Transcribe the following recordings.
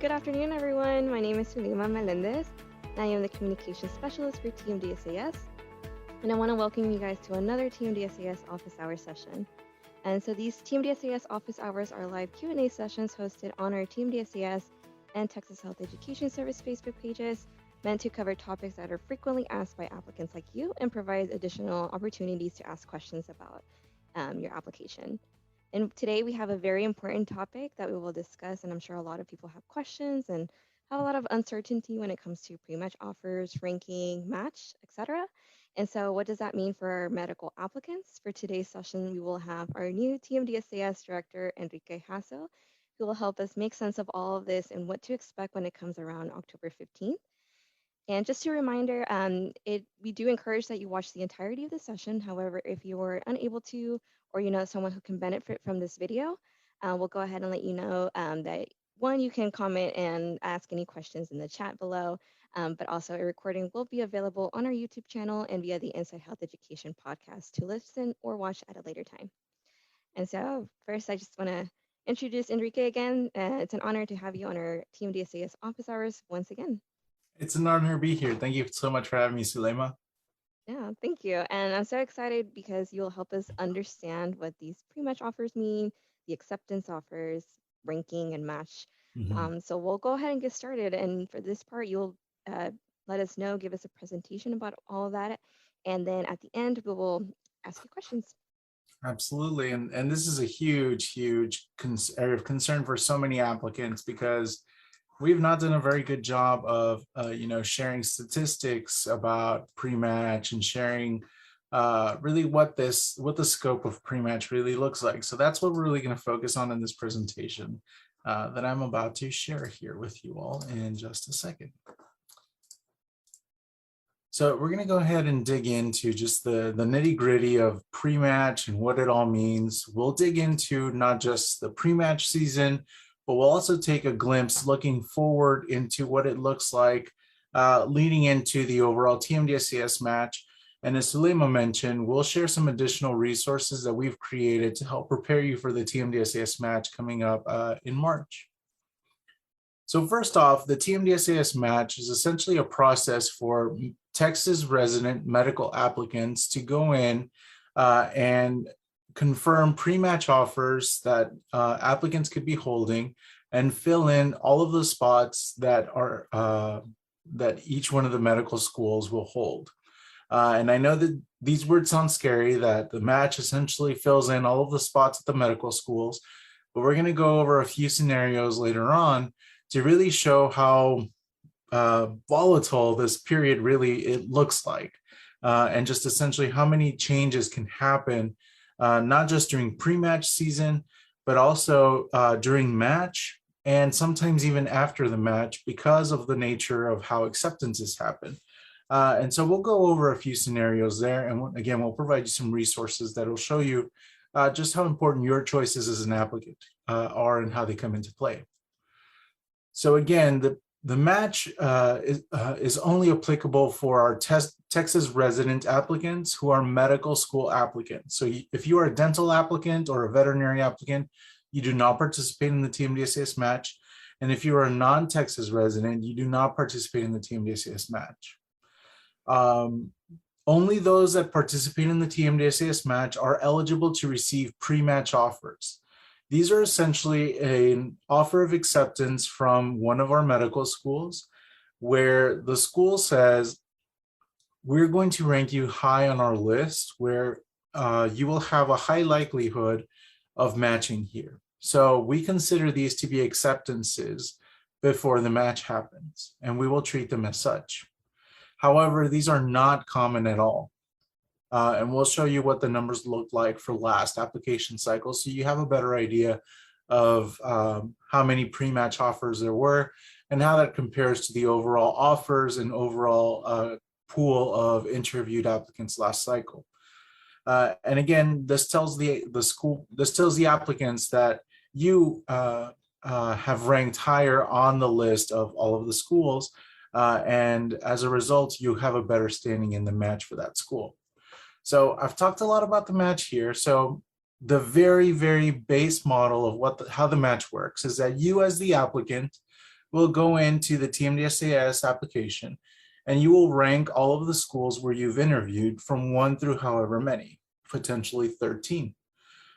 Good afternoon, everyone. My name is Sulima Melendez, and I am the Communications Specialist for TMDSAS. And I want to welcome you guys to another TMDSAS Office Hours session. And so these TMDSAS Office Hours are live Q&A sessions hosted on our TMDSAS and Texas Health Education Service Facebook pages, meant to cover topics that are frequently asked by applicants like you and provide additional opportunities to ask questions about your application. And today we have a very important topic that we will discuss, and I'm sure a lot of people have questions and have a lot of uncertainty when it comes to pre-match offers, ranking, match, etc. And so what does that mean for our medical applicants? For today's session, we will have our new TMDSAS Director, Enrique Hasso, who will help us make sense of all of this and what to expect when it comes around October 15th. And just a reminder, we do encourage that you watch the entirety of the session. However, if you are unable to, or you know someone who can benefit from this video, we'll go ahead and let you know that one, you can comment and ask any questions in the chat below, but also a recording will be available on our YouTube channel and via the Inside Health Education podcast to listen or watch at a later time. And so first, I just want to introduce Enrique again. It's an honor to have you on our TMDSAS office hours once again. It's an honor to be here. Thank you so much for having me, Sulema. Yeah, thank you. And I'm so excited because you'll help us understand what these pre-match offers mean, the acceptance offers, ranking, and match. So we'll go ahead and get started. And for this part, you'll let us know, give us a presentation about all of that. And then at the end, we will ask you questions. Absolutely. And this is a huge area of concern for so many applicants, because we've not done a very good job of, sharing statistics about pre-match and sharing really what the scope of pre-match really looks like. So that's what we're really going to focus on in this presentation that I'm about to share here with you all in just a second. So we're going to go ahead and dig into just the nitty-gritty of pre-match and what it all means. We'll dig into not just the pre-match season, but we'll also take a glimpse looking forward into what it looks like leading into the overall TMDSAS match. And as Sulema mentioned, we'll share some additional resources that we've created to help prepare you for the TMDSAS match coming up in March. So first off, the TMDSAS match is essentially a process for Texas resident medical applicants to go in and confirm pre-match offers that applicants could be holding and fill in all of the spots that are that each one of the medical schools will hold. And I know that these words sound scary, that the match essentially fills in all of the spots at the medical schools, but we're going to go over a few scenarios later on to really show how volatile this period really looks like, and just essentially how many changes can happen, not just during pre-match season, but also during match and sometimes even after the match, because of the nature of how acceptances happen. And so we'll go over a few scenarios there. And again, we'll provide you some resources that will show you just how important your choices as an applicant are and how they come into play. So again, the match is only applicable for our Texas resident applicants who are medical school applicants. So if you are a dental applicant or a veterinary applicant, you do not participate in the TMDSAS match. And if you are a non-Texas resident, you do not participate in the TMDSAS match. Only those that participate in the TMDSAS match are eligible to receive pre-match offers. These are essentially an offer of acceptance from one of our medical schools, where the school says, we're going to rank you high on our list, where you will have a high likelihood of matching here. So we consider these to be acceptances before the match happens, and we will treat them as such. However, these are not common at all. And we'll show you what the numbers look like for last application cycle, so you have a better idea of how many pre-match offers there were and how that compares to the overall offers and overall pool of interviewed applicants last cycle. And again, this tells the applicants that you have ranked higher on the list of all of the schools, and as a result, you have a better standing in the match for that school. So I've talked a lot about the match here. So the very, very base model of how the match works is that you as the applicant will go into the TMDSAS application, and you will rank all of the schools where you've interviewed from 1 through however many, potentially 13.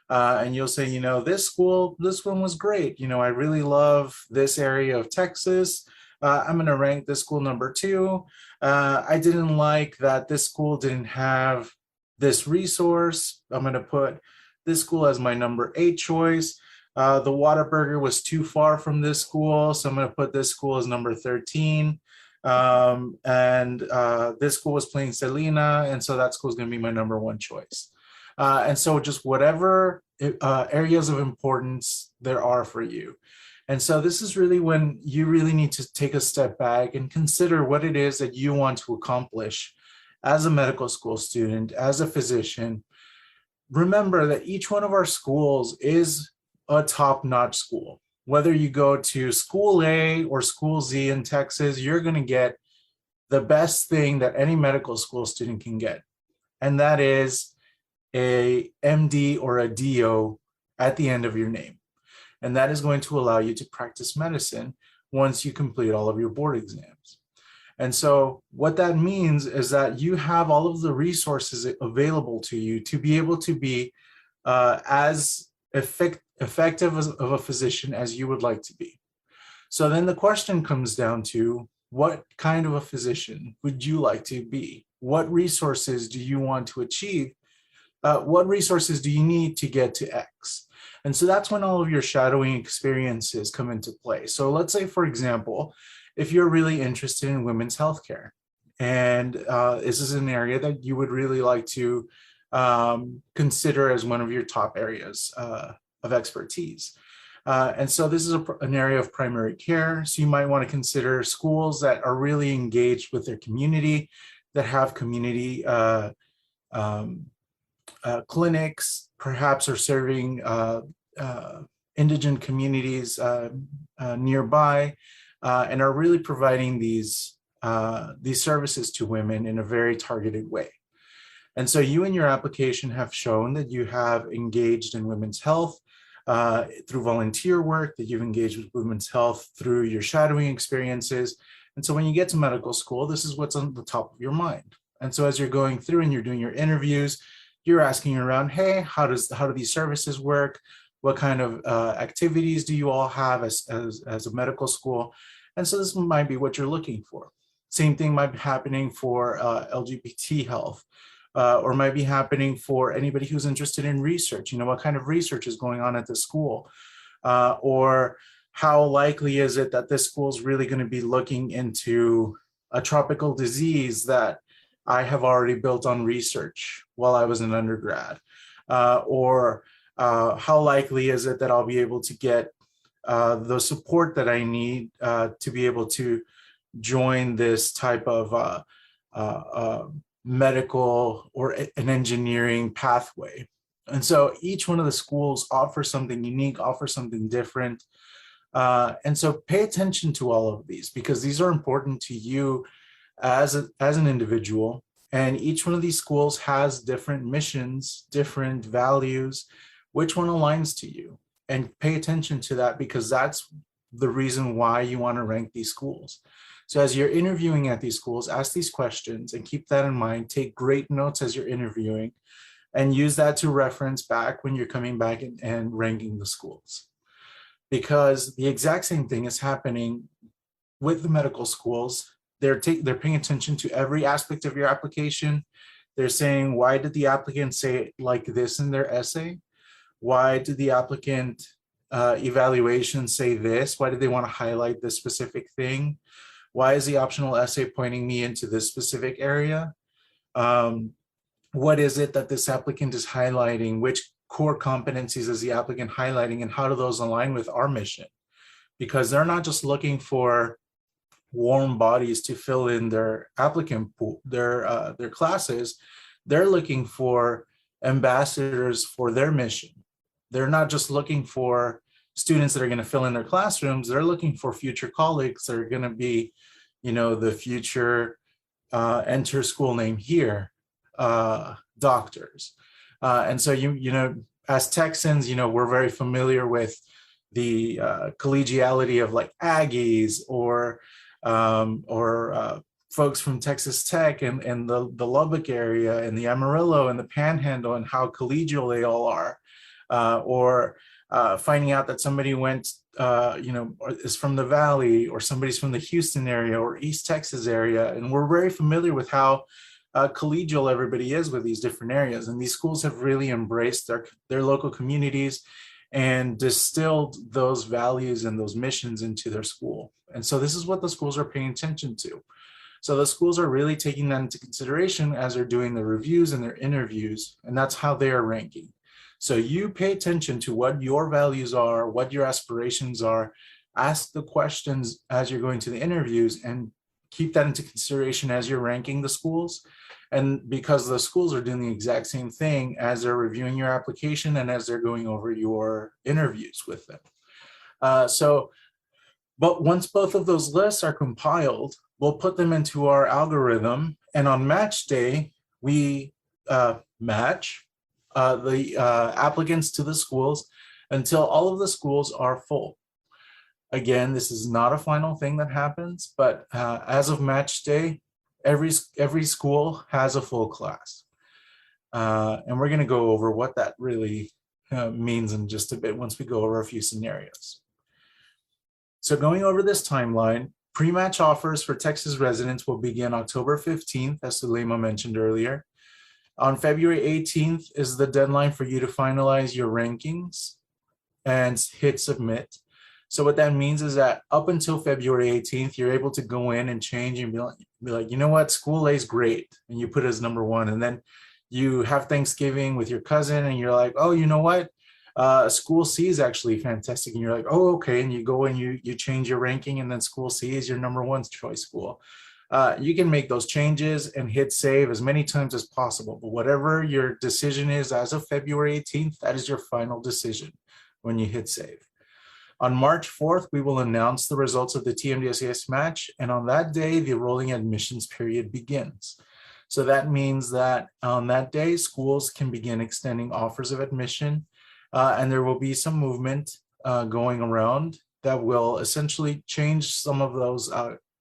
And you'll say, this school, this one was great. I really love this area of Texas. I'm going to rank this school number 2. I didn't like that this school didn't have this resource. I'm going to put this school as my number 8 choice. The Whataburger was too far from this school, so I'm going to put this school as number 13. This school was playing Selena, and so that school is going to be my number 1 choice. And so just whatever areas of importance there are for you. And so this is really when you really need to take a step back and consider what it is that you want to accomplish as a medical school student, as a physician. Remember that each one of our schools is a top-notch school. Whether you go to school A or school Z in Texas, you're going to get the best thing that any medical school student can get. And that is a MD or a DO at the end of your name. And that is going to allow you to practice medicine once you complete all of your board exams. And so what that means is that you have all of the resources available to you to be able to be as effective of a physician as you would like to be. So then the question comes down to, what kind of a physician would you like to be? What resources do you want to achieve? What resources do you need to get to X? And so that's when all of your shadowing experiences come into play. So let's say, for example, if you're really interested in women's healthcare, and this is an area that you would really like to consider as one of your top areas of expertise. And so this is an area of primary care. So you might want to consider schools that are really engaged with their community, that have community clinics, perhaps are serving indigent communities nearby, and are really providing these services to women in a very targeted way. And so you in your application have shown that you have engaged in women's health through volunteer work, that you've engaged with women's health through your shadowing experiences. And so when you get to medical school, this is what's on the top of your mind. And so as you're going through and you're doing your interviews, you're asking around, hey, how do these services work? What kind of activities do you all have as a medical school? And so this might be what you're looking for. Same thing might be happening for LGBT health, or might be happening for anybody who's interested in research. What kind of research is going on at the school? Or how likely is it that this school is really going to be looking into a tropical disease that I have already built on research while I was an undergrad? Or how likely is it that I'll be able to get the support that I need to be able to join this type of medical or an engineering pathway? And so each one of the schools offers something unique, offers something different. And so pay attention to all of these, because these are important to you as an individual. And each one of these schools has different missions, different values. Which one aligns to you? And pay attention to that, because that's the reason why you want to rank these schools. So as you're interviewing at these schools, ask these questions and keep that in mind. Take great notes as you're interviewing and use that to reference back when you're coming back and ranking the schools. Because the exact same thing is happening with the medical schools. They're paying attention to every aspect of your application. They're saying, why did the applicant say it like this in their essay? Why did the applicant evaluation say this? Why did they want to highlight this specific thing? Why is the optional essay pointing me into this specific area? What is it that this applicant is highlighting? Which core competencies is the applicant highlighting, and how do those align with our mission? Because they're not just looking for warm bodies to fill in their applicant pool, their classes. They're looking for ambassadors for their mission. They're not just looking for students that are going to fill in their classrooms. They're looking for future colleagues that are going to be, the future enter school name here, doctors. And so, as Texans, we're very familiar with collegiality of like Aggies or folks from Texas Tech and the Lubbock area and the Amarillo and the Panhandle and how collegial they all are, or finding out that somebody went, is from the Valley, or somebody's from the Houston area or East Texas area, and we're very familiar with how collegial everybody is with these different areas. And these schools have really embraced their local communities and distilled those values and those missions into their school. And so this is what the schools are paying attention to. So the schools are really taking that into consideration as they're doing the reviews and their interviews, and that's how they are ranking. So you pay attention to what your values are, what your aspirations are, ask the questions as you're going to the interviews, and keep that into consideration as you're ranking the schools. And because the schools are doing the exact same thing as they're reviewing your application and as they're going over your interviews with them. But once both of those lists are compiled, we'll put them into our algorithm. And on match day, we match the applicants to the schools until all of the schools are full. Again, this is not a final thing that happens, but as of match day, every school has a full class. And we're going to go over what that really means in just a bit once we go over a few scenarios. So going over this timeline, pre-match offers for Texas residents will begin October 15th, as Sulema mentioned earlier. On February 18th is the deadline for you to finalize your rankings and hit submit. So what that means is that up until February 18th, you're able to go in and change and be like, you know what, school A is great. And you put it as number one. And then you have Thanksgiving with your cousin and you're like, oh, you know what? School C is actually fantastic. And you're like, oh, okay. And you go and you change your ranking, and then school C is your number one choice school. You can make those changes and hit save as many times as possible. But whatever your decision is as of February 18th, that is your final decision when you hit save. On March 4th, we will announce the results of the TMDSAS match, and on that day, the rolling admissions period begins. So that means that on that day, schools can begin extending offers of admission, and there will be some movement going around that will essentially change some of those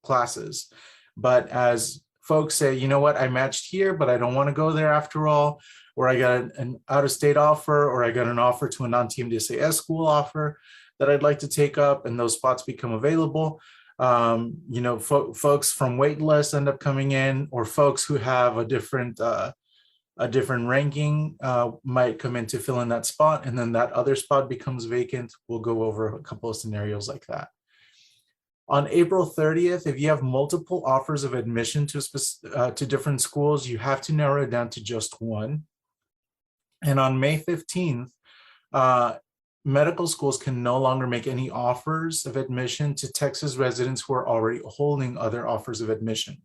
classes. But as folks say, you know what, I matched here, but I don't want to go there after all, or I got an out-of-state offer, or I got an offer to a non-TMDSAS school offer that I'd like to take up, and those spots become available. Folks from wait lists end up coming in, or folks who have a different ranking might come in to fill in that spot, and then that other spot becomes vacant. We'll go over a couple of scenarios like that. On April 30th, if you have multiple offers of admission to different schools, you have to narrow it down to just one. And on May 15th, medical schools can no longer make any offers of admission to Texas residents who are already holding other offers of admission.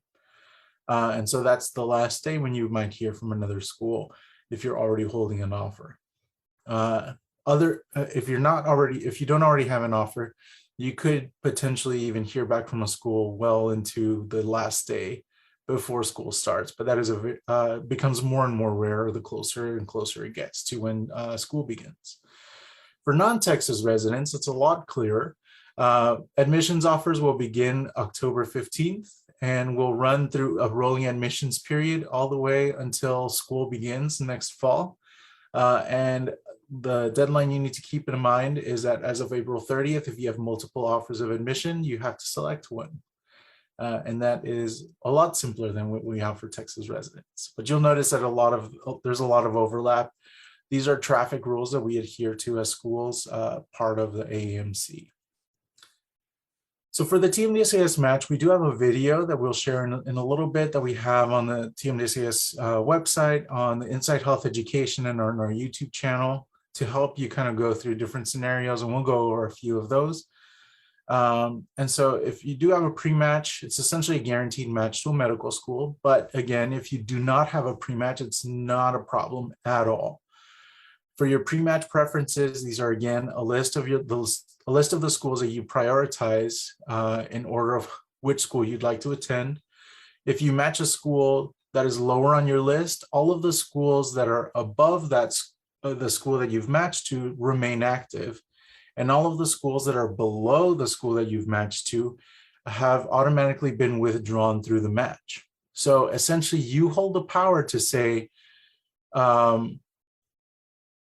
And so that's the last day when you might hear from another school if you're already holding an offer. If you don't already have an offer, you could potentially even hear back from a school well into the last day before school starts, but that is becomes more and more rare the closer and closer it gets to when school begins. For non-Texas residents, it's a lot clearer. Admissions offers will begin October 15th and will run through a rolling admissions period all the way until school begins next fall. And the deadline you need to keep in mind is that as of April 30th, if you have multiple offers of admission, you have to select one. And that is a lot simpler than what we have for Texas residents. But you'll notice that there's a lot of overlap. These are traffic rules that we adhere to as schools, part of the AAMC. So for the TMDSAS match, we do have a video that we'll share in a little bit that we have on the TMDSAS website, on the Inside Health Education, and on our YouTube channel to help you kind of go through different scenarios, and we'll go over a few of those. And so if you do have a pre-match, it's essentially a guaranteed match to a medical school. But again, if you do not have a pre-match, it's not a problem at all. For your pre-match preferences, these are again a list of the schools that you prioritize in order of which school you'd like to attend. If you match a school that is lower on your list, all of the schools that are above that the school that you've matched to remain active. and all of the schools that are below the school that you've matched to have automatically been withdrawn through the match. So essentially you hold the power to say, I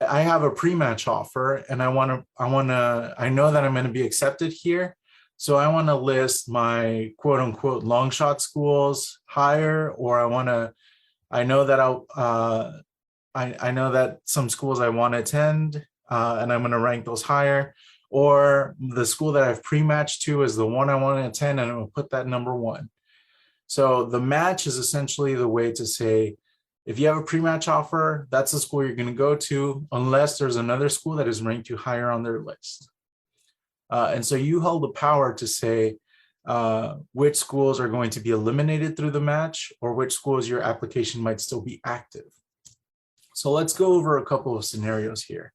have a pre-match offer and I know that I'm going to be accepted here. So I want to list my quote unquote long shot schools higher, or I know that some schools I want to attend and I'm going to rank those higher, or the school that I've pre-matched to is the one I want to attend and I'm going to put that number one. So the match is essentially the way to say, if you have a pre-match offer, that's the school you're going to go to, unless there's another school that is ranked you higher on their list. And so you hold the power to say which schools are going to be eliminated through the match, or which schools your application might still be active. So let's go over a couple of scenarios here.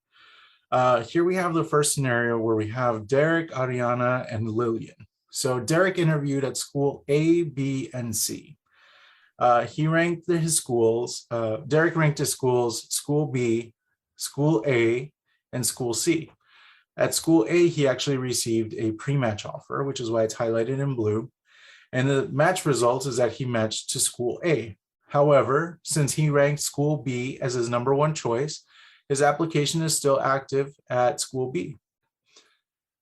Here we have the first scenario where we have Derek, Ariana, and Lillian. So Derek interviewed at school A, B, and C. He ranked his schools, Derek ranked his schools, school B, school A, and school C. At school A, he actually received a pre-match offer, which is why it's highlighted in blue. And the match result is that he matched to school A. However, since he ranked school B as his number one choice, his application is still active at school B.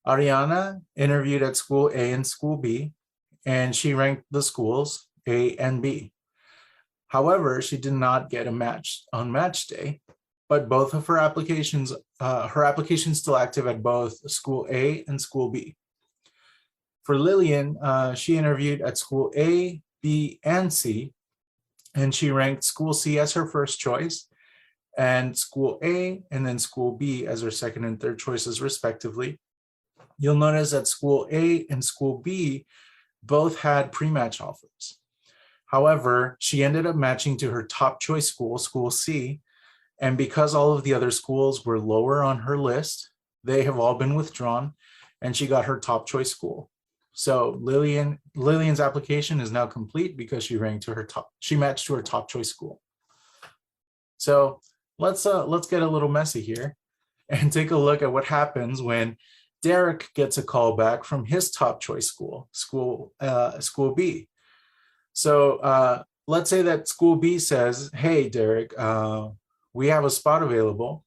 Ariana interviewed at school A and school B, and she ranked the schools A and B. However, she did not get a match on match day, but both of her applications still active at both school A and school B. For Lillian, she interviewed at school A, B, and C, and she ranked school C as her first choice, and school A and then school B as her second and third choices respectively. You'll notice that school A and school B both had pre-match offers. However, she ended up matching to her top choice school, school C, and because all of the other schools were lower on her list, they have all been withdrawn, and she got her top choice school. So Lillian's application is now complete because she matched to her top choice school. So let's get a little messy here and take a look at what happens when Derek gets a call back from his top choice school B. So let's say that school B says, hey, Derek, we have a spot available.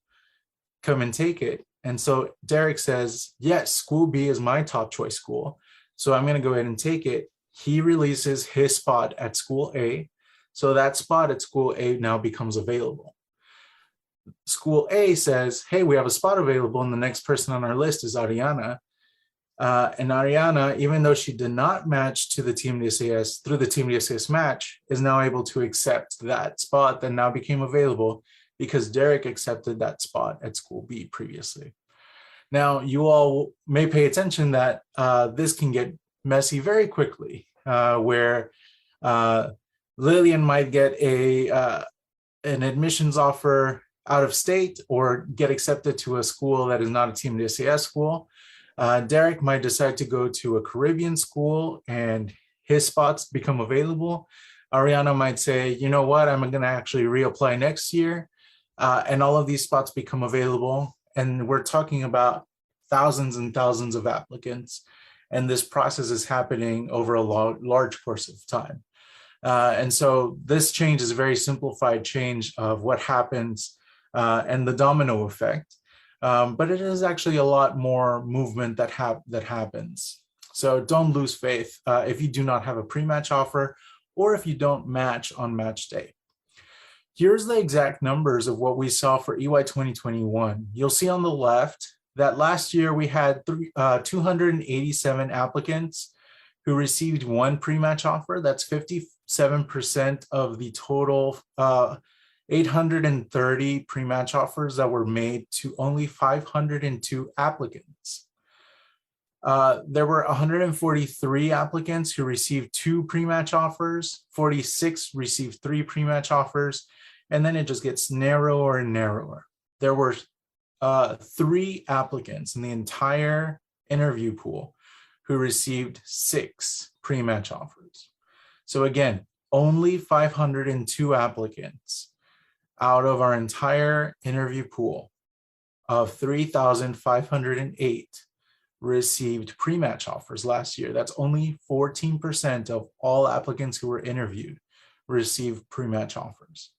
Come and take it. And so Derek says, yes, school B is my top choice school. So I'm going to go ahead and take it. He releases his spot at school A. So that spot at school A now becomes available. School A says, hey, we have a spot available, and the next person on our list is Ariana. And Ariana, even though she did not match to the TMDSAS through the TMDSAS match, is now able to accept that spot that now became available because Derek accepted that spot at school B previously. Now, you all may pay attention that this can get messy very quickly, where Lillian might get an admissions offer out of state or get accepted to a school that is not a TMDSAS school. Derek might decide to go to a Caribbean school and his spots become available. Ariana might say, you know what, I'm going to actually reapply next year. And all of these spots become available. And we're talking about thousands and thousands of applicants. And this process is happening over a large course of time. And so this change is a very simplified change of what happens and the domino effect. But it is actually a lot more movement that happens. So don't lose faith if you do not have a pre-match offer or if you don't match on match day. Here's the exact numbers of what we saw for EY 2021. You'll see on the left that last year we had 287 applicants who received one pre-match offer. That's 57% of the total 830 pre-match offers that were made to only 502 applicants. There were 143 applicants who received two pre-match offers, 46 received three pre-match offers, and then it just gets narrower and narrower. There were 3 applicants in the entire interview pool who received 6 pre-match offers. So again, only 502 applicants out of our entire interview pool of 3,508 received pre-match offers last year. That's only 14% of all applicants who were interviewed received pre-match offers.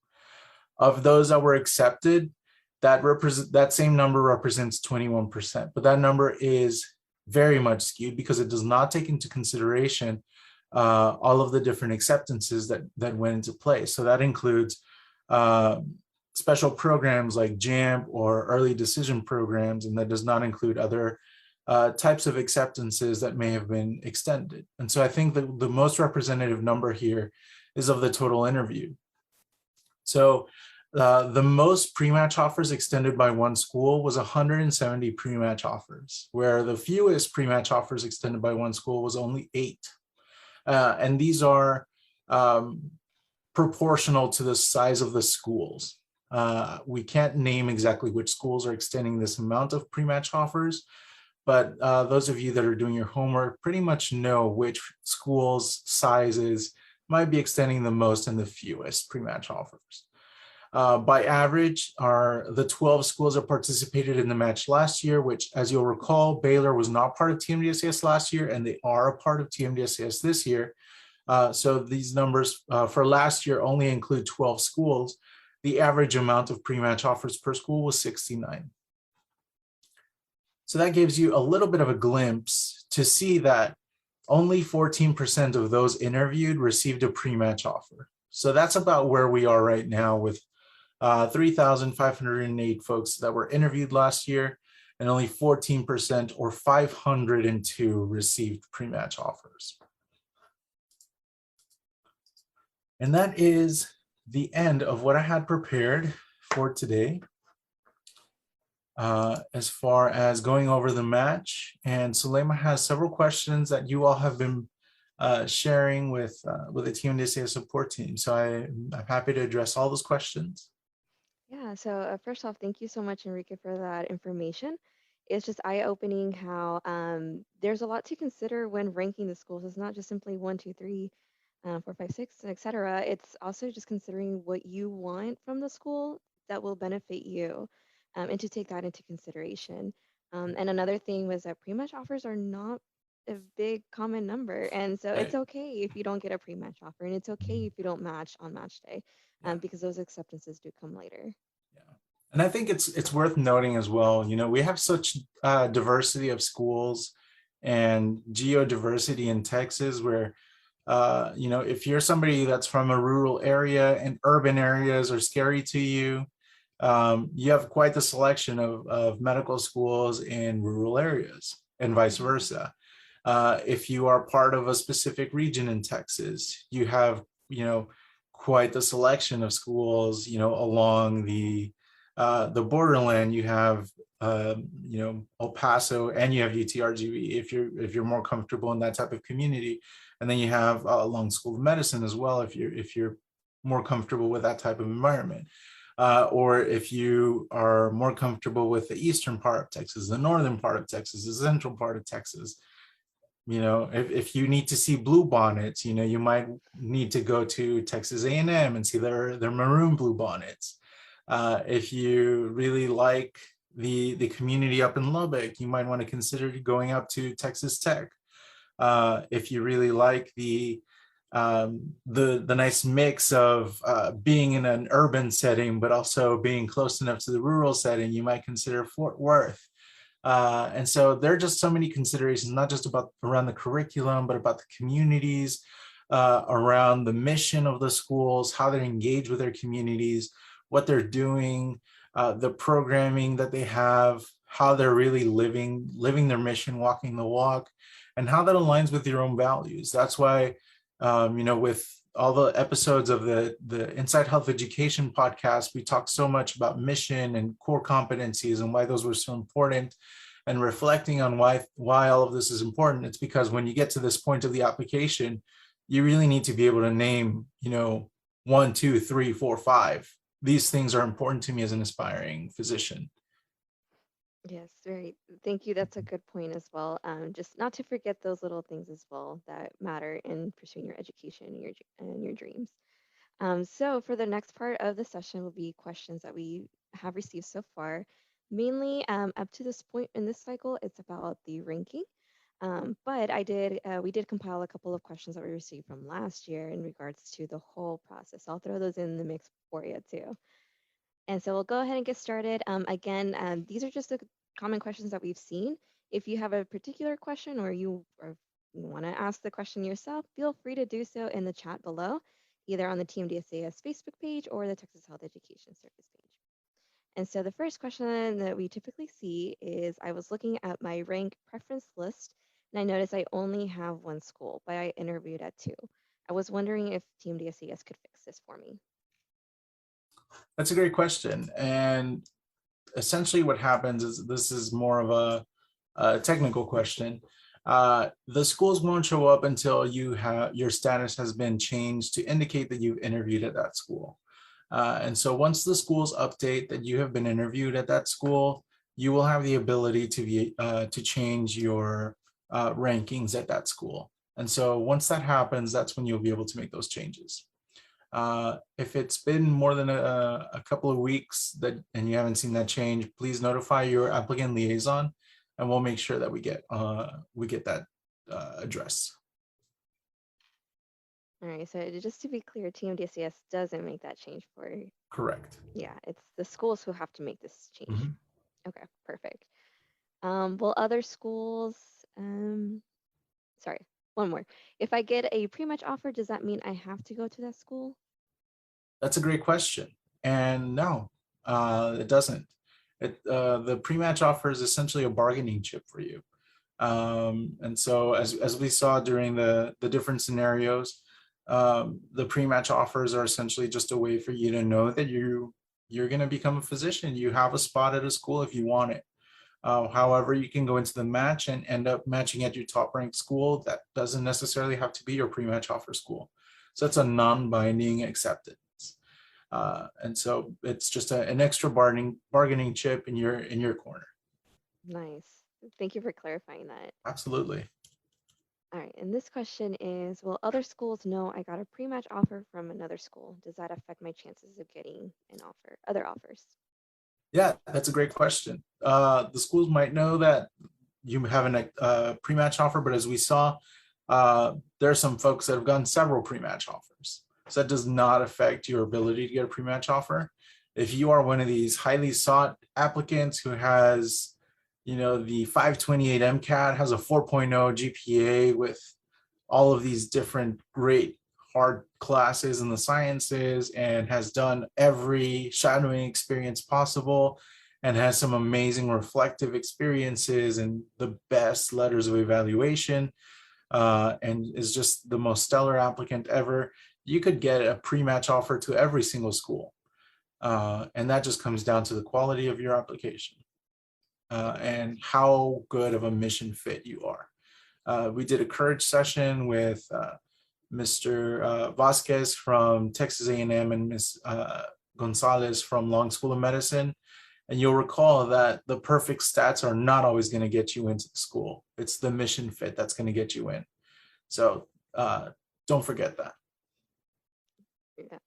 Of those that were accepted, that same number represents 21%, but that number is very much skewed because it does not take into consideration all of the different acceptances that went into play. So that includes special programs like JAMP or early decision programs, and that does not include other types of acceptances that may have been extended. And so I think that the most representative number here is of the total interview. So the most pre-match offers extended by one school was 170 pre-match offers, where the fewest pre-match offers extended by one school was only 8. And these are proportional to the size of the schools. We can't name exactly which schools are extending this amount of pre-match offers, but those of you that are doing your homework pretty much know which schools' sizes might be extending the most and the fewest pre-match offers. By average, the 12 schools that participated in the match last year, which, as you'll recall, Baylor was not part of TMDSAS last year, and they are a part of TMDSAS this year. So these numbers for last year only include 12 schools. The average amount of pre-match offers per school was 69. So that gives you a little bit of a glimpse to see that only 14% of those interviewed received a pre-match offer. So that's about where we are right now with 3,508 folks that were interviewed last year, and only 14% or 502 received pre-match offers. And that is the end of what I had prepared for today as far as going over the match. And Sulema has several questions that you all have been sharing with the TMDSAS support team. So I'm happy to address all those questions. Yeah, so first off, thank you so much, Enrique, for that information. It's just eye-opening how there's a lot to consider when ranking the schools. It's not just simply 1, 2, 3, 4, 5, 6, etc. It's also just considering what you want from the school that will benefit you, and to take that into consideration. And another thing was that pre-match offers are not a big common number, and so it's Right. okay if you don't get a pre-match offer, and it's okay if you don't match on match day, Yeah. because those acceptances do come later. Yeah. And I think it's worth noting as well, we have such diversity of schools and geodiversity in Texas where, if you're somebody that's from a rural area and urban areas are scary to you, you have quite the selection of medical schools in rural areas and vice versa. If you are part of a specific region in Texas, you have, quite the selection of schools, along the borderland. You have, El Paso, and you have UTRGV if you're more comfortable in that type of community. And then you have along School of Medicine as well, if you're more comfortable with that type of environment. Or if you are more comfortable with the eastern part of Texas, the northern part of Texas, the central part of Texas. If you need to see blue bonnets, you might need to go to Texas A&M and see their maroon blue bonnets. If you really like the community up in Lubbock, you might want to consider going up to Texas Tech. If you really like the nice mix of being in an urban setting, but also being close enough to the rural setting, you might consider Fort Worth. And so there are just so many considerations, not just around the curriculum, but about the communities, around the mission of the schools, how they engage with their communities, what they're doing, the programming that they have, how they're really living their mission, walking the walk, and how that aligns with your own values. That's why, with all the episodes of the Inside Health Education podcast, we talked so much about mission and core competencies and why those were so important, and reflecting on why all of this is important. It's because when you get to this point of the application, you really need to be able to name, 1, 2, 3, 4, 5. These things are important to me as an aspiring physician. Yes, very. Thank you. That's a good point as well. Just not to forget those little things as well that matter in pursuing your education and your dreams. So for the next part of the session will be questions that we have received so far. Mainly, up to this point in this cycle, it's about the ranking. But we did compile a couple of questions that we received from last year in regards to the whole process. I'll throw those in the mix for you too. And so we'll go ahead and get started. Again, these are just the common questions that we've seen. If you have a particular question or you want to ask the question yourself, feel free to do so in the chat below, either on the TMDSAS Facebook page or the Texas Health Education Service page. And so the first question that we typically see is I was looking at my rank preference list and I noticed I only have one school, but I interviewed at two. I was wondering if TMDSAS could fix this for me. That's a great question. And essentially what happens is this is more of a technical question. The schools won't show up until your status has been changed to indicate that you've interviewed at that school. And so once the schools update that you have been interviewed at that school, you will have the ability to change your rankings at that school. And so once that happens, that's when you'll be able to make those changes. If it's been more than a couple of weeks and you haven't seen that change, please notify your applicant liaison, and we'll make sure that we get that addressed. All right, so just to be clear, TMDSAS doesn't make that change for you. Correct. Yeah, it's the schools who have to make this change. Mm-hmm. Okay, perfect. Will other schools, sorry, one more. If I get a pre-match offer, does that mean I have to go to that school? That's a great question. And no, it doesn't. The pre-match offer is essentially a bargaining chip for you. And so as we saw during the different scenarios, the pre-match offers are essentially just a way for you to know that you're going to become a physician. You have a spot at a school if you want it. However, you can go into the match and end up matching at your top ranked school. That doesn't necessarily have to be your pre-match offer school. So that's a non-binding acceptance. And so it's just an extra bargaining chip in your corner. Nice. Thank you for clarifying that. Absolutely. All right, and this question is, will other schools know I got a pre-match offer from another school? Does that affect my chances of getting other offers? Yeah, that's a great question. The schools might know that you have a pre-match offer, but as we saw, there are some folks that have gotten several pre-match offers. So that does not affect your ability to get a pre-match offer. If you are one of these highly sought applicants who has, the 528 MCAT, has a 4.0 GPA with all of these different great hard classes in the sciences and has done every shadowing experience possible and has some amazing reflective experiences and the best letters of evaluation and is just the most stellar applicant ever, you could get a pre-match offer to every single school. And that just comes down to the quality of your application and how good of a mission fit you are. We did a courage session with Mr. Vasquez from Texas A&M and Ms. Gonzalez from Long School of Medicine. And you'll recall that the perfect stats are not always going to get you into the school. It's the mission fit that's going to get you in. So don't forget that. Yeah.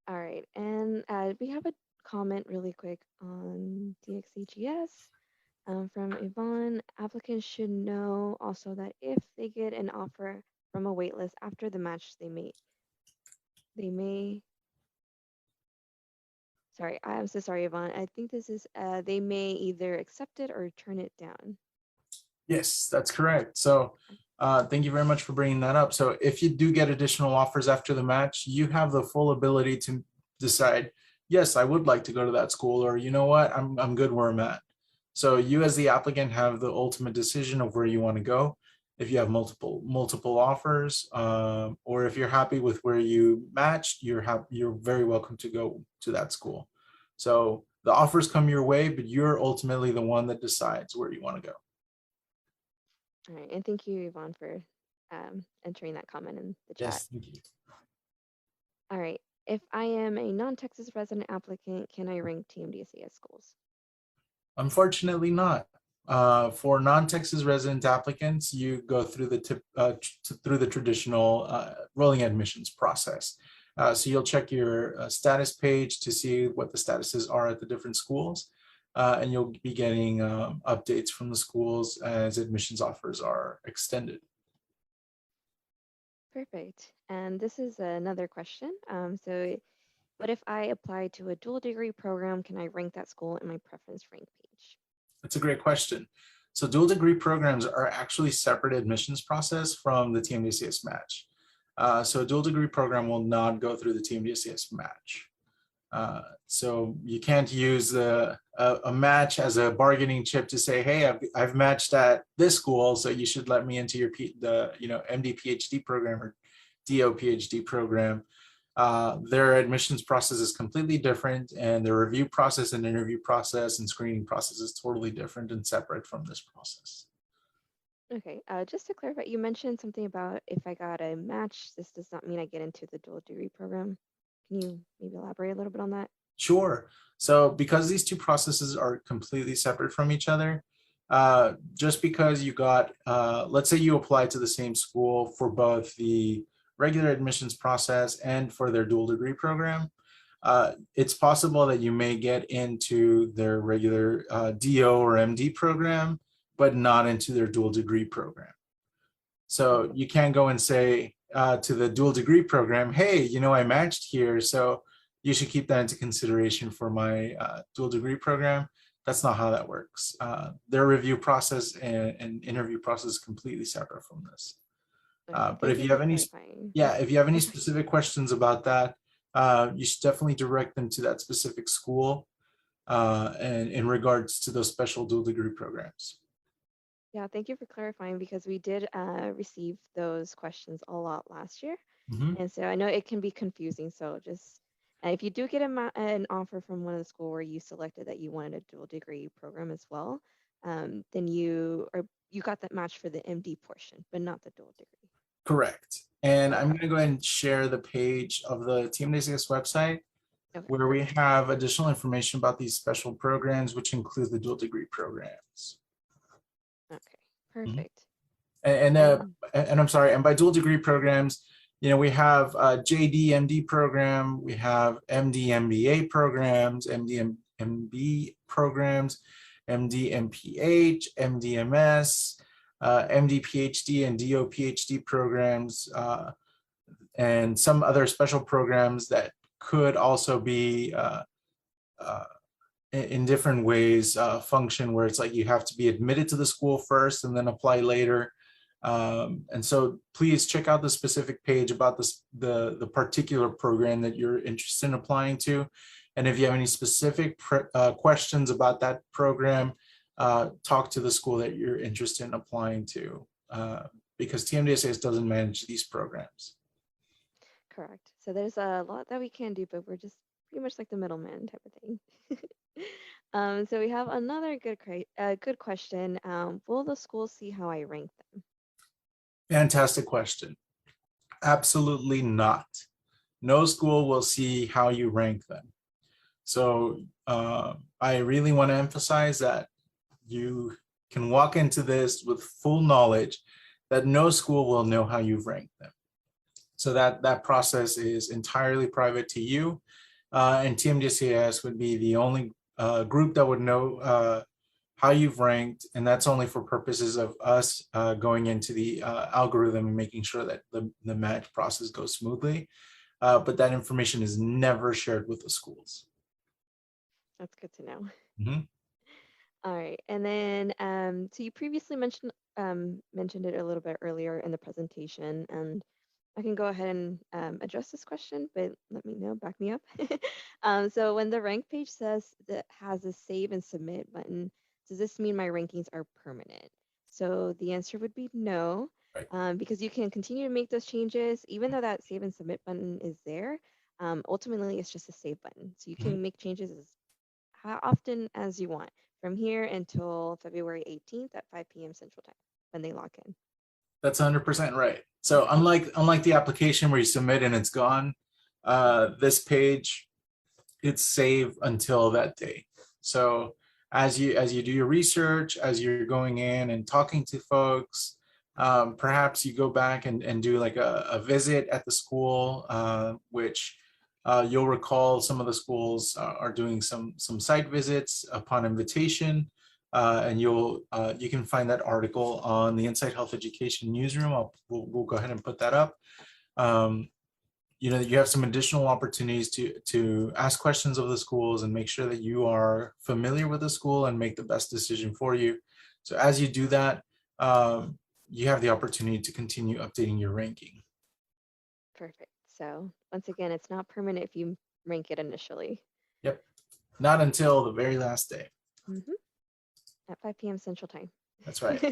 All right. And we have a comment really quick on TXHES from Yvonne. Applicants should know also that if they get an offer from a waitlist after the match, sorry, I'm so sorry, Yvonne. I think this is, they may either accept it or turn it down. Yes, that's correct. So thank you very much for bringing that up. So if you do get additional offers after the match, you have the full ability to decide, yes, I would like to go to that school, or you know what, I'm good where I'm at. So you as the applicant have the ultimate decision of where you want to go. If you have multiple offers, or if you're happy with where you matched, you're very welcome to go to that school. So the offers come your way, but you're ultimately the one that decides where you want to go. All right, and thank you, Yvonne, for entering that comment in the chat. Yes, thank you. All right, if I am a non-Texas resident applicant, can I rank TMDSAS schools? Unfortunately not. For non-Texas resident applicants, you go through the traditional rolling admissions process. So you'll check your status page to see what the statuses are at the different schools. and you'll be getting updates from the schools as admissions offers are extended. Perfect. And this is another question. So what if I apply to a dual degree program? Can I rank that school in my preference rank page? That's a great question. So dual degree programs are actually separate admissions process from the TMDSAS match. So a dual degree program will not go through the TMDSAS match. So you can't use a match as a bargaining chip to say, hey, I've matched at this school, so you should let me into your MD PhD program or DO PhD program. Their admissions process is completely different, and their review process and interview process and screening process is totally different and separate from this process. Okay, just to clarify, you mentioned something about if I got a match, this does not mean I get into the dual degree program. Can you maybe elaborate a little bit on that? Sure. So because these two processes are completely separate from each other, just because you got, let's say you apply to the same school for both the regular admissions process and for their dual degree program, it's possible that you may get into their regular DO or MD program, but not into their dual degree program. So you can't go and say to the dual degree program, hey, I matched here, so you should keep that into consideration for my dual degree program. That's not how that works. Their review process and interview process is completely separate from this. Okay, But if you have any, if you have any specific questions about that, you should definitely direct them to that specific school and in regards to those special dual degree programs. Yeah, thank you for clarifying because we did receive those questions a lot last year. Mhm. And so I know it can be confusing. So just if you do get an offer from one of the school where you selected that you wanted a dual degree program as well, then you got that match for the MD portion, but not the dual degree. Correct. And I'm Okay. going to go ahead and share the page of the TMDSAS website Okay, where we perfect. have additional information about these special programs, which include the dual degree programs. Okay, Mhm. perfect. And, And and I'm sorry, and by dual degree programs, we have JD MD program, we have MD MBA programs, MD MB programs, MD MPH, MDMS, MD PhD and DO PhD programs, and some other special programs that could also be in different ways function where it's like you have to be admitted to the school first and then apply later. And so please check out the specific page about this, the particular program that you're interested in applying to. And if you have any specific questions about that program, talk to the school that you're interested in applying to, because TMDSAS doesn't manage these programs. correct. So there's a lot that we can do, but we're just pretty much like the middleman type of thing. So we have another good question. Will the schools see how I rank them? Fantastic question. Absolutely not. No school will see how you rank them. So I really want to emphasize that you can walk into this with full knowledge that no school will know how you've ranked them. So that process is entirely private to you. And TMDSAS would be the only group that would know how you've ranked, and that's only for purposes of us going into the algorithm and making sure that the match process goes smoothly. But that information is never shared with the schools. That's good to know. Mm-hmm. All right, and then so you previously mentioned it a little bit earlier in the presentation, and I can go ahead and address this question, but let me know, back me up. So when the rank page says that has a save and submit button, does this mean my rankings are permanent? So the answer would be no, Right. because you can continue to make those changes, even though that save and submit button is there. Ultimately, it's just a save button. So you Mm-hmm. can make changes as how often as you want from here until February 18th at 5 p.m. Central Time when they log in. That's 100% right. So Okay. unlike the application where you submit and it's gone, this page, it's saved until that day. So as you do your research, as you're going in and talking to folks, perhaps you go back and do like a visit at the school, which You'll recall some of the schools are doing some site visits upon invitation, and you can find that article on the Inside Health Education newsroom. We'll go ahead and put that up. You have some additional opportunities to ask questions of the schools and make sure that you are familiar with the school and make the best decision for you. So as you do that, you have the opportunity to continue updating your ranking. Perfect. So once again, it's not permanent if you rank it initially. Yep. Not until the very last day. At 5 p.m. Central Time. That's right.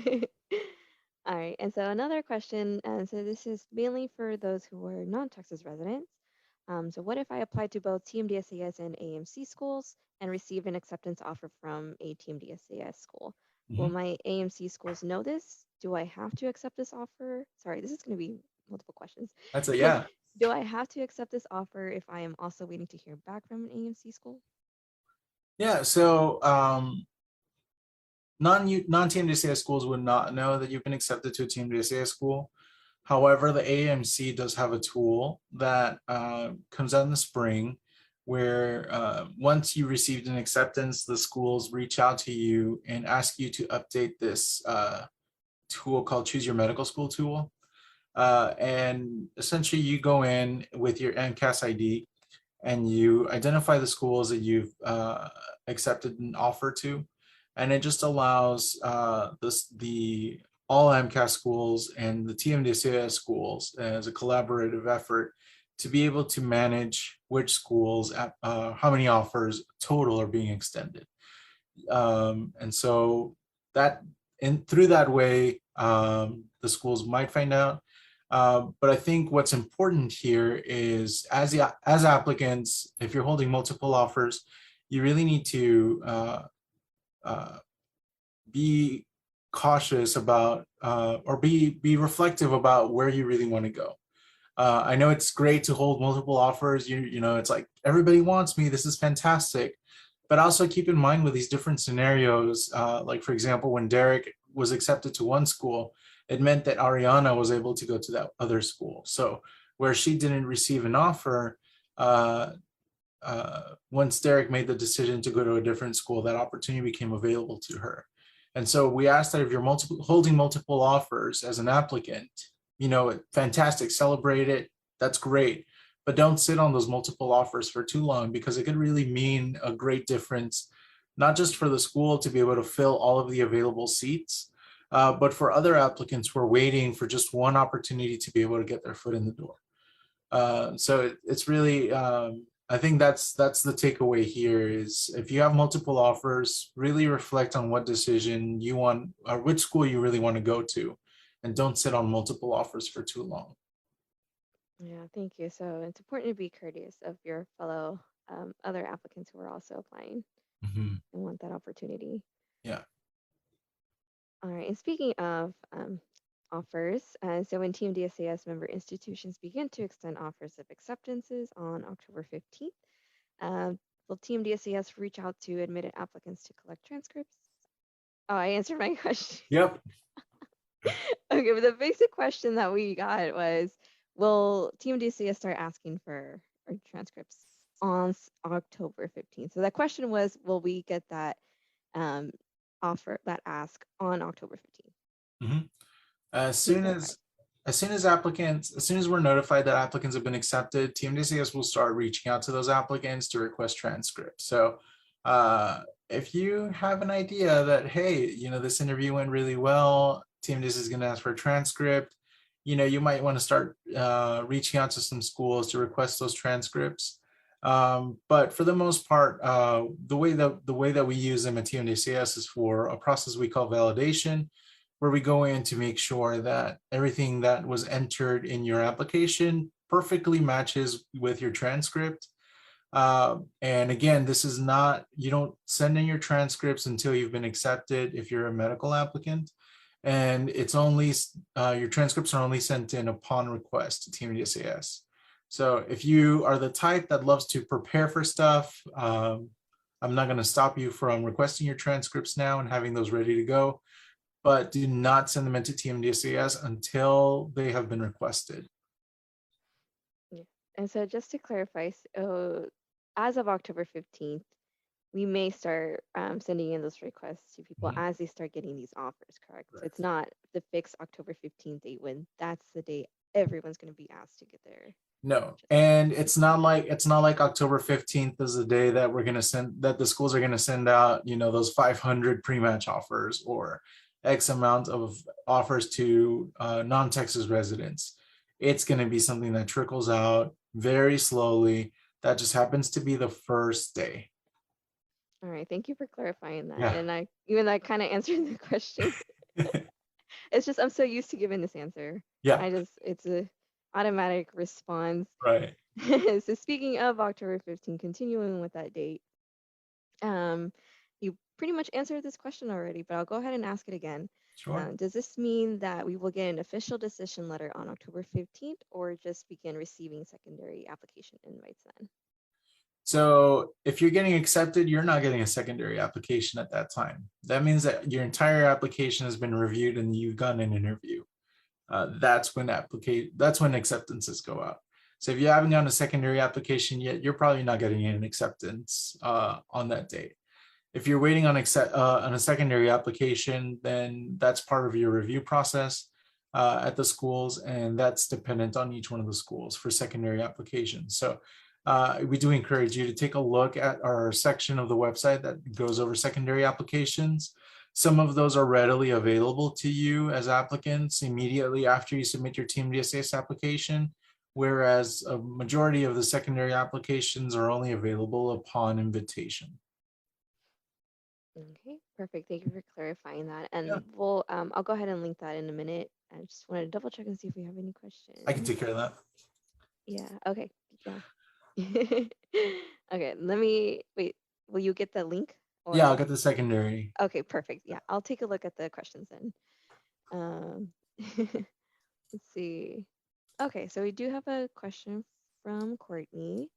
All right. And so another question, and so this is mainly for those who are non-Texas residents. So what if I applied to both TMDSAS and AMC schools and received an acceptance offer from a TMDSAS school? Will my AMC schools know this? Do I have to accept this offer? Sorry, this is going to be multiple questions. That's a yeah. Do I have to accept this offer if I am also waiting to hear back from an AMC school? Yeah, so non-TMDSAS schools would not know that you've been accepted to a TMDSAS school. However, the AMC does have a tool that comes out in the spring where once you received an acceptance, the schools reach out to you and ask you to update this tool called Choose Your Medical School tool. And essentially you go in with your MCAS ID and you identify the schools that you've accepted an offer to. And it just allows the all MCAS schools and the TMDSAS schools as a collaborative effort to be able to manage which schools, how many offers total are being extended. And so through that way, the schools might find out. But I think what's important here is as applicants, if you're holding multiple offers, you really need to be cautious about or be reflective about where you really want to go. I know it's great to hold multiple offers. You know, it's like everybody wants me. This is fantastic. But also keep in mind with these different scenarios, like for example, when Derek was accepted to one school, it meant that Ariana was able to go to that other school. So where she didn't receive an offer, once Derek made the decision to go to a different school, that opportunity became available to her. And so we asked that if you're holding multiple offers as an applicant, you know, fantastic, celebrate it, that's great. But don't sit on those multiple offers for too long, because it could really mean a great difference, not just for the school to be able to fill all of the available seats, but for other applicants who are waiting for just one opportunity to be able to get their foot in the door. So it's really, I think that's the takeaway here is if you have multiple offers, really reflect on what decision you want or which school you really want to go to, and don't sit on multiple offers for too long. Yeah, thank you. So it's important to be courteous of your fellow other applicants who are also applying and want that opportunity. Yeah. All right. And speaking of offers, so when TMDSAS member institutions begin to extend offers of acceptances on October 15th, will TMDSAS reach out to admitted applicants to collect transcripts? Oh, I answered my question. Yep. Okay, but the basic question that we got was, will TMDSAS start asking for our transcripts on October 15th? So that question was, will we get that offer, that ask on October 15th? As soon as we're notified that applicants have been accepted, TMDSAS will start reaching out to those applicants to request transcripts. So if you have an idea that, hey, you know, this interview went really well, TMDSAS is going to ask for a transcript, you know, you might want to start reaching out to some schools to request those transcripts. But for the most part, the way that we use them at TMDSAS is for a process we call validation, where we go in to make sure that everything that was entered in your application perfectly matches with your transcript. And again, this is not, you don't send in your transcripts until you've been accepted if you're a medical applicant. And it's only, your transcripts are only sent in upon request to TMDSAS. So if you are the type that loves to prepare for stuff, I'm not going to stop you from requesting your transcripts now and having those ready to go, but do not send them into TMDSAS until they have been requested. Yeah. And so just to clarify, as of October 15th, we may start sending in those requests to people Mhm. as they start getting these offers, correct? So Right. it's not the fixed October 15th date when that's the date everyone's going to be asked to get their No, just and it's not like October 15th is the day that we're gonna send that the schools are gonna send out, those 500 pre-match offers or X amount of offers to non-Texas residents. It's gonna be something that trickles out very slowly. That just happens to be the first day. All right, thank you for clarifying that. Yeah. And I even that kind of answered the question. It's just I'm so used to giving this answer. Yeah. It's a automatic response. Right. So speaking of October 15th, continuing with that date, um, you pretty much answered this question already, but I'll go ahead and ask it again. Sure. Does this mean that we will get an official decision letter on October 15th or just begin receiving secondary application invites then? So if you're getting accepted, you're not getting a secondary application at that time. That means that your entire application has been reviewed and you've gotten an interview. That's when acceptances go out. So if you haven't gotten a secondary application yet, you're probably not getting an acceptance on that date. If you're waiting on a secondary application, then that's part of your review process at the schools, and that's dependent on each one of the schools for secondary applications. So we do encourage you to take a look at our section of the website that goes over secondary applications. Some of those are readily available to you as applicants immediately after you submit your TMDSAS application, whereas a majority of the secondary applications are only available upon invitation. Okay, perfect. Thank you for clarifying that. Yeah, And I'll go ahead and link that in a minute. I just wanted to double check and see if we have any I can questions. take care of that. Yeah, okay, yeah. Okay, wait, will you get the link Yeah, I'll or? get the secondary. Okay, perfect. Yeah, I'll take a look at the questions then. Um, let's see. Okay, so we do have a question from Courtney.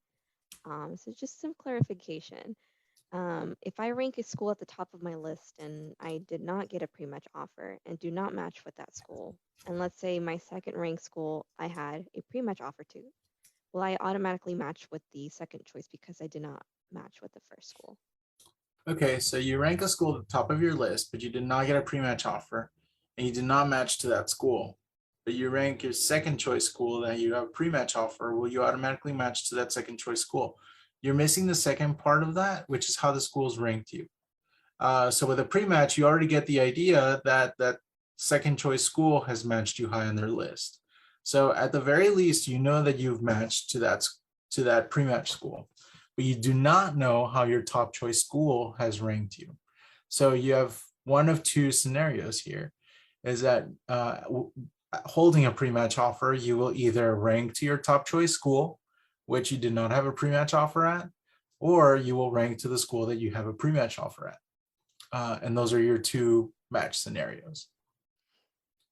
So just some clarification. If I rank a school at the top of my list and I did not get a pre-match offer and do not match with that school, and let's say my second ranked school I had a pre-match offer to, will I automatically match with the second choice because I did not match with the first school? Okay, so you rank a school at the top of your list, but you did not get a pre-match offer, and you did not match to that school. But you rank your second choice school that you have a pre-match offer, will you automatically match to that second choice school? You're missing the second part of that, which is how the schools ranked you. So with a pre-match, you already get the idea that that second choice school has matched you high on their list. So at the very least, you know that you've matched to that pre-match school, but you do not know how your top choice school has ranked you. So you have one of two scenarios here: is that holding a pre-match offer, you will either rank to your top choice school, which you did not have a pre-match offer at, or you will rank to the school that you have a pre-match offer at. And those are your two match scenarios.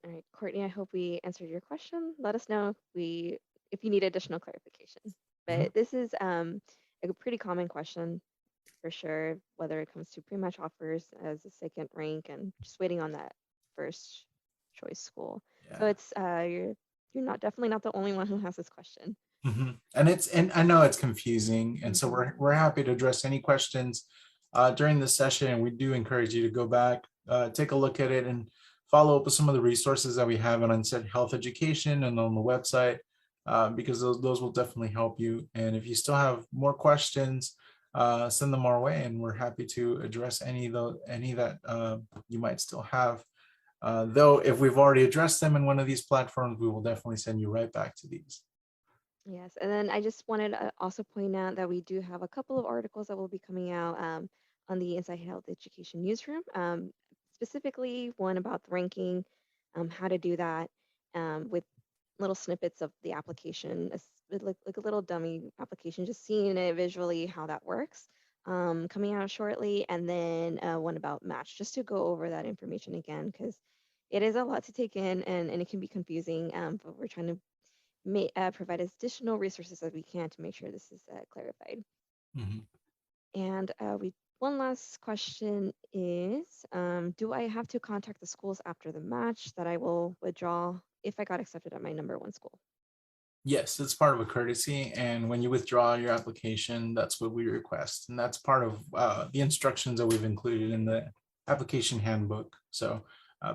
All right, Courtney, I hope we answered your question. Let us know if you need additional clarification. Mhm. But this is a pretty common question for sure, whether it comes to pre-match offers as a second rank and just waiting on that first choice school. So Yeah. it's you're not definitely not the only one who has this question. And I know it's confusing, and so Hmm. we're happy to address any questions during this session. And we do encourage you to go back, take a look at it, and follow up with some of the resources that we have on Unsaid Health Education and on the website, because those will definitely help you. And if you still have more questions, send them our way, and we're happy to address any that you might still have. Though if we've already addressed them in one of these platforms, we will definitely send you right back to these. Yes, and then I just wanted to also point out that we do have a couple of articles that will be coming out on the Inside Health Education newsroom, specifically one about the ranking, how to do that with little snippets of the application, like a little dummy application, just seeing it visually how that works, coming out shortly, and then one about match, just to go over that information again, because it is a lot to take in and it can be confusing, but we're trying to provide additional resources as we can to make sure this is clarified. Mhm. And one last question is, do I have to contact the schools after the match that I will withdraw if I got accepted at my number one school? Yes, it's part of a courtesy, and when you withdraw your application, that's what we request, and that's part of the instructions that we've included in the application handbook. So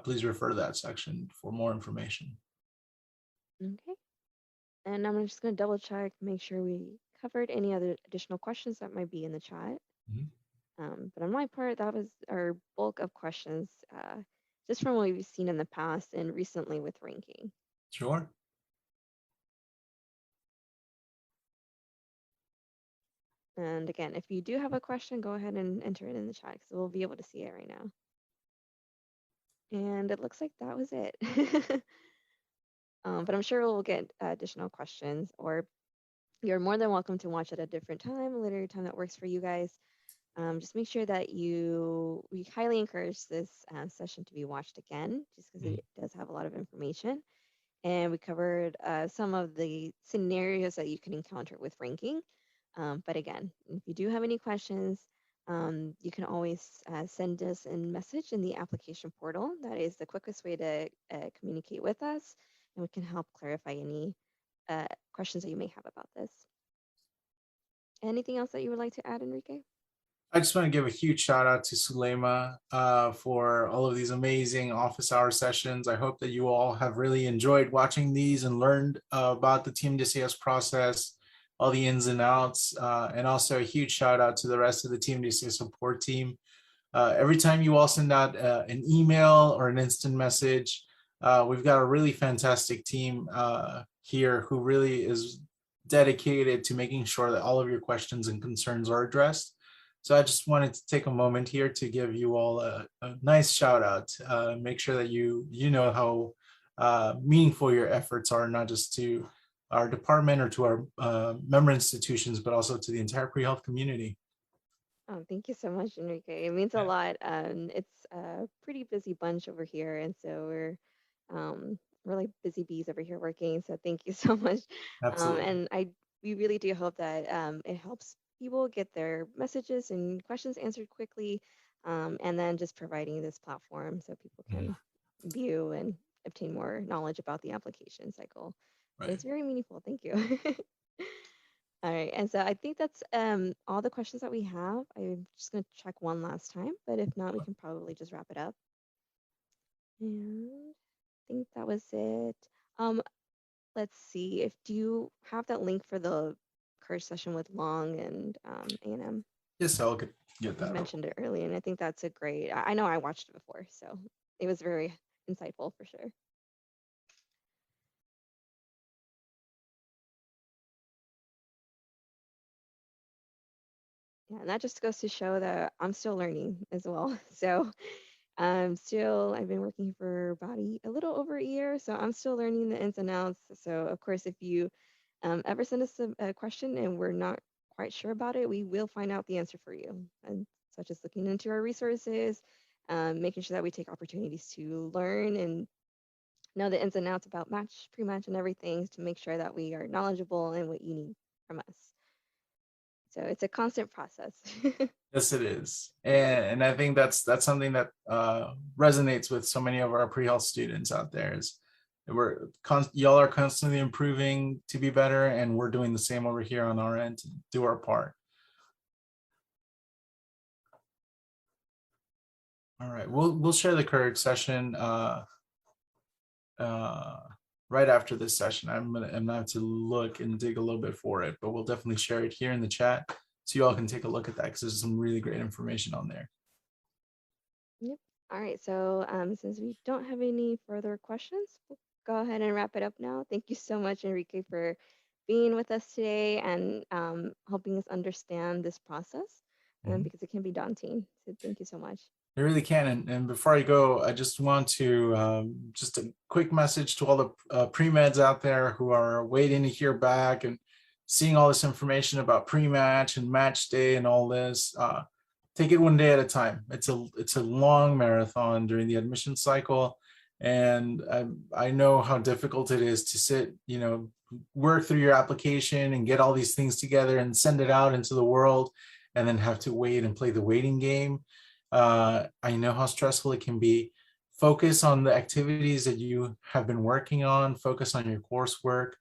please refer to that section for more information. Okay. And I'm just going to double check, make sure we covered any other additional questions that might be in the chat. Mhm. But on my part, that was our bulk of questions, just from what we've seen in the past and recently with ranking. Sure. And again, if you do have a question, go ahead and enter it in the chat because we'll be able to see it right now. And it looks like that was it. But I'm sure we'll get additional questions, or you're more than welcome to watch at a different time, a later time that works for you guys. Just make sure that we highly encourage this session to be watched again, just because Mhm. it does have a lot of information. And we covered some of the scenarios that you can encounter with ranking. But again, if you do have any questions, you can always send us a message in the application portal. That is the quickest way to communicate with us, and we can help clarify any questions that you may have about this. Anything else that you would like to add, Enrique? I just want to give a huge shout out to Sulema for all of these amazing office hour sessions. I hope that you all have really enjoyed watching these and learned about the TMDSAS process, all the ins and outs, and also a huge shout out to the rest of the TMDSAS support team. Every time you all send out an email or an instant message, we've got a really fantastic team here who really is dedicated to making sure that all of your questions and concerns are addressed. So I just wanted to take a moment here to give you all a nice shout out. Make sure that you know how meaningful your efforts are, not just to our department or to our member institutions, but also to the entire pre-health community. Oh, thank you so much, Enrique. It means a Yeah, lot. It's a pretty busy bunch over here, and so we're really busy bees over here working. So thank you so much. absolutely. And we really do hope that it helps people get their messages and questions answered quickly, and then just providing this platform so people Mhm. can view and obtain more knowledge about the application cycle. So Right. it's very meaningful. Thank you. All right, and so I think that's all the questions that we have. I'm just going to check one last time, but if not, we can probably just wrap it up. And I think that was it. Um, let's see. If do you have that link for the course session with Long and A&M? Yes, I'll get You that. mentioned it earlier, and I think that's a great. I know I watched it before, so it was very insightful for sure. Yeah, and that just goes to show that I'm still learning as well. So I've been working for about a little over a year, so I'm still learning the ins and outs. So, of course, if you ever send us a question and we're not quite sure about it, we will find out the answer for you, and such as looking into our resources, making sure that we take opportunities to learn and know the ins and outs about match, pre-match, and everything to make sure that we are knowledgeable in what you need from us. So it's a constant process. Yes, it is, and I think that's something that resonates with so many of our pre-health students out there. Is y'all are constantly improving to be better, and we're doing the same over here on our end to do our part. All right, we'll share the current session uh, right after this session. I'm gonna have to look and dig a little bit for it, but we'll definitely share it here in the chat so you all can take a look at that because there's some really great information on there. Yep. All right. So since we don't have any further questions, we'll go ahead and wrap it up now. Thank you so much, Enrique, for being with us today and helping us understand this process Mhm. because it can be daunting. So thank you so much. I really can. And before I go, I just want to just a quick message to all the pre-meds out there who are waiting to hear back and seeing all this information about pre-match and match day and all this. Take it one day at a time. It's a long marathon during the admission cycle, and I know how difficult it is to sit, work through your application and get all these things together and send it out into the world, and then have to wait and play the waiting game. I know how stressful it can be. Focus on the activities that you have been working on, focus on your coursework,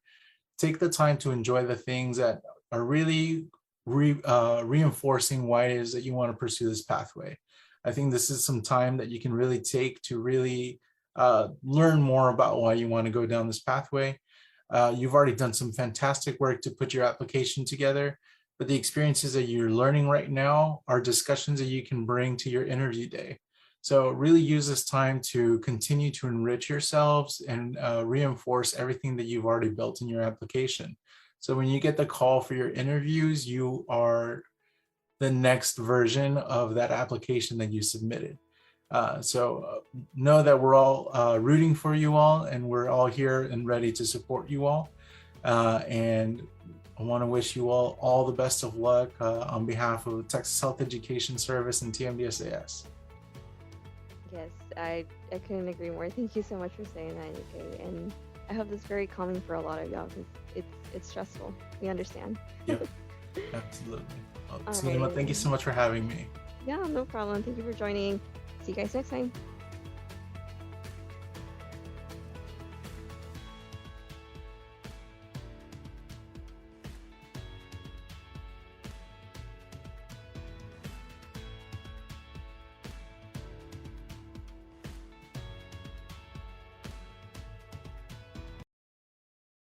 take the time to enjoy the things that are really reinforcing why it is that you want to pursue this pathway. I think this is some time that you can really take to really learn more about why you want to go down this pathway. You've already done some fantastic work to put your application together, but the experiences that you're learning right now are discussions that you can bring to your interview day. So really use this time to continue to enrich yourselves and reinforce everything that you've already built in your application. So when you get the call for your interviews, you are the next version of that application that you submitted. So know that we're all rooting for you all, and we're all here and ready to support you all. And I want to wish you all the best of luck on behalf of the Texas Health Education Service and TMDSAS. Yes, I couldn't agree more. Thank you so much for saying that, Nikkei. And I hope that's very calming for a lot of y'all, because it's stressful. We understand. Yep, absolutely. Well, All Sulema, right. thank you so much for having me. Yeah, no problem. Thank you for joining. See you guys next time.